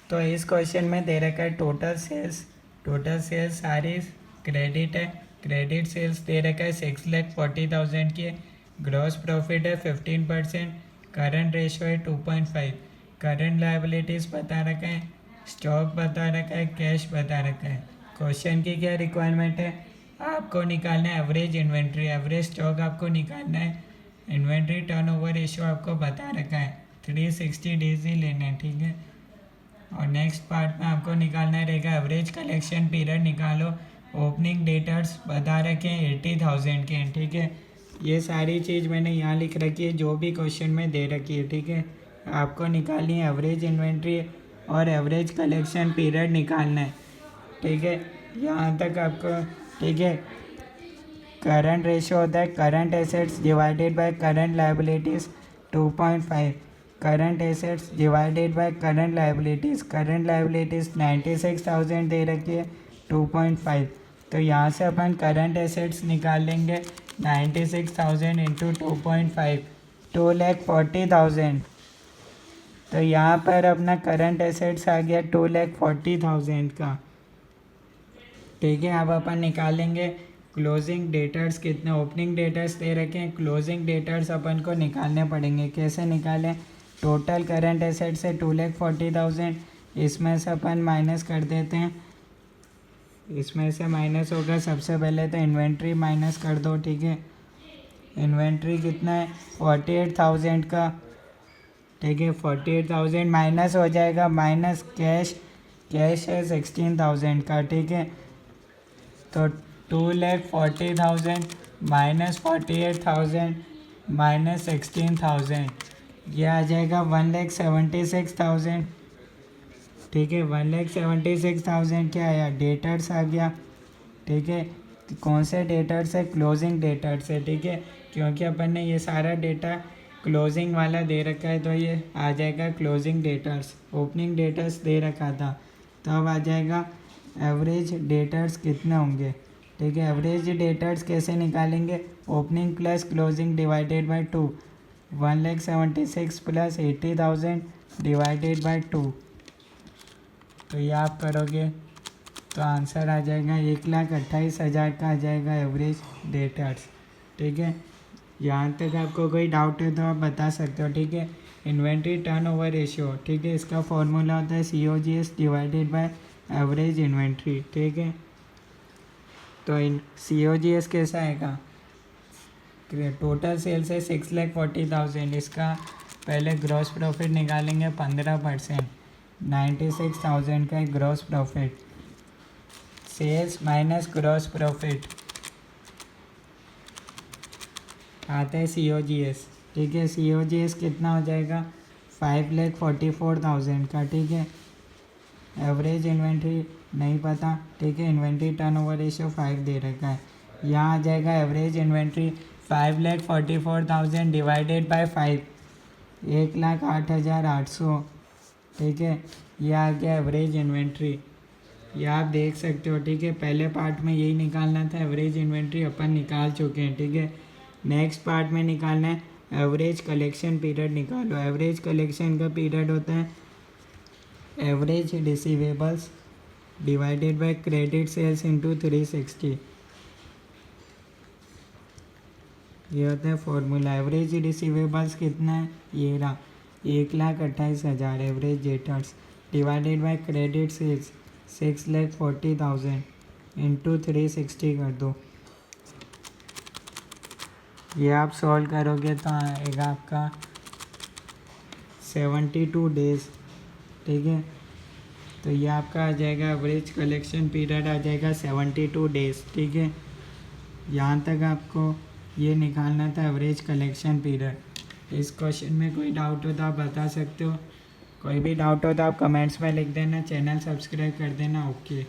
तो इस क्वेश्चन में दे रखा है टोटल सेल्स सारी क्रेडिट है, क्रेडिट सेल्स दे रखा है 6,40,000 की, ग्रॉस प्रॉफिट है 15%, करंट रेशो है 2.5, करंट लायबिलिटीज़ बता रखा है, स्टॉक बता रखा है, कैश बता रखा है। क्वेश्चन की क्या रिक्वायरमेंट है, आपको निकालना है एवरेज इन्वेंट्री, एवरेज स्टॉक आपको निकालना है, इन्वेंट्री टर्नओवर रेशियो आपको बता रखा है 360 डेज ही लेना है, ठीक है। और नेक्स्ट पार्ट में आपको निकालना रहेगा एवरेज कलेक्शन पीरियड निकालो, ओपनिंग डेटर्स बता रखे हैं 80,000 के हैं, ठीक है। ये सारी चीज़ मैंने यहाँ लिख रखी है जो भी क्वेश्चन में दे रखी है, ठीक है। आपको निकालनी है एवरेज इन्वेंट्री और एवरेज कलेक्शन पीरियड निकालना है, ठीक है। यहाँ तक आपको, ठीक है। करंट रेशियो होता है current assets divided by current liabilities 2.5, current assets divided by current liabilities 96,000 दे रखी है 2.5। तो यहाँ से अपन करंट एसेट्स निकाल लेंगे 96,000 इंटू 2.5, 2,40,000। तो यहाँ पर अपना करंट एसेट्स आ गया 2,40,000 का, ठीक है। अब अपन निकालेंगे क्लोजिंग डेटर्स कितने, ओपनिंग डेटर्स दे रखे हैं, क्लोजिंग डेटर्स अपन को निकालने पड़ेंगे। कैसे निकालें, टोटल करंट एसेट से 2,40,000, इसमें से अपन माइनस कर देते हैं, इसमें से माइनस होगा सबसे पहले तो इन्वेंट्री माइनस कर दो, ठीक है। इन्वेंट्री कितना है 48,000 का, ठीक है। 48,000 माइनस हो जाएगा, माइनस कैश है 16,000 का, ठीक है। तो 2,40,000 माइनस 48,000 माइनस 16,000, यह आ जाएगा 1,76,000, ठीक है। 1,76,000 क्या आया, डेटर्स आ गया, ठीक है। कौन से डेटर्स है, क्लोजिंग डेटर्स है, ठीक है। क्योंकि अपन ने ये सारा डेटा क्लोजिंग वाला दे रखा है तो ये आ जाएगा क्लोजिंग डेटर्स, ओपनिंग डेटर्स दे रखा था तो अब आ जाएगा एवरेज डेटर्स कितने होंगे, ठीक है। एवरेज डेटर्स कैसे निकालेंगे, opening plus closing divided by 2, 1,76,000 plus 80,000 divided by 2। तो ये आप करोगे तो आंसर आ जाएगा 1,28,000 का आ जाएगा एवरेज डेटर्स, ठीक है। यहाँ तक आपको कोई डाउट है तो आप बता सकते हो, ठीक है। इन्वेंट्री टर्नओवर रेशियो, ठीक है, इसका फॉर्मूला होता है COGS divided by average inventory, ठीक है। तो इन COGS कैसा आएगा, टोटल सेल्स है 6,40,000, इसका पहले ग्रॉस प्रॉफिट निकालेंगे 15%, 96,000 का gross profit, sales minus gross profit आता है COGS, ठीक है। COGS कितना हो जाएगा 5,44,000 का, ठीक है। एवरेज इन्वेंट्री नहीं पता, ठीक है। इन्वेंट्री टर्नओवर रेशियो 5 दे रखा है, यहाँ आ जाएगा एवरेज इन्वेंट्री 5,44,000 डिवाइडेड बाय 5, 1,08,800, ठीक है। ये आ गया एवरेज इन्वेंट्री, ये आप देख सकते हो, ठीक है। पहले पार्ट में यही निकालना था, एवरेज इन्वेंट्री अपन निकाल चुके हैं, ठीक है। नेक्स्ट पार्ट में निकालना है एवरेज कलेक्शन पीरियड निकालो। एवरेज कलेक्शन का पीरियड होता है average receivables divided by credit sales into 360, ये होता है फॉर्मूला। एवरेज रिसीवेबल्स कितना है, ये रहा 1,28,000 average debtors divided by credit sales 6,40,000 into 360 कर दो। ये आप सॉल्व करोगे तो आएगा आपका 72 डेज, ठीक है। तो ये आपका आ जाएगा एवरेज कलेक्शन पीरियड आ जाएगा 72 डेज, ठीक है। यहाँ तक आपको ये निकालना था एवरेज कलेक्शन पीरियड। इस क्वेश्चन में कोई डाउट हो तो आप बता सकते हो, कोई भी डाउट हो तो आप कमेंट्स में लिख देना, चैनल सब्सक्राइब कर देना, ओके।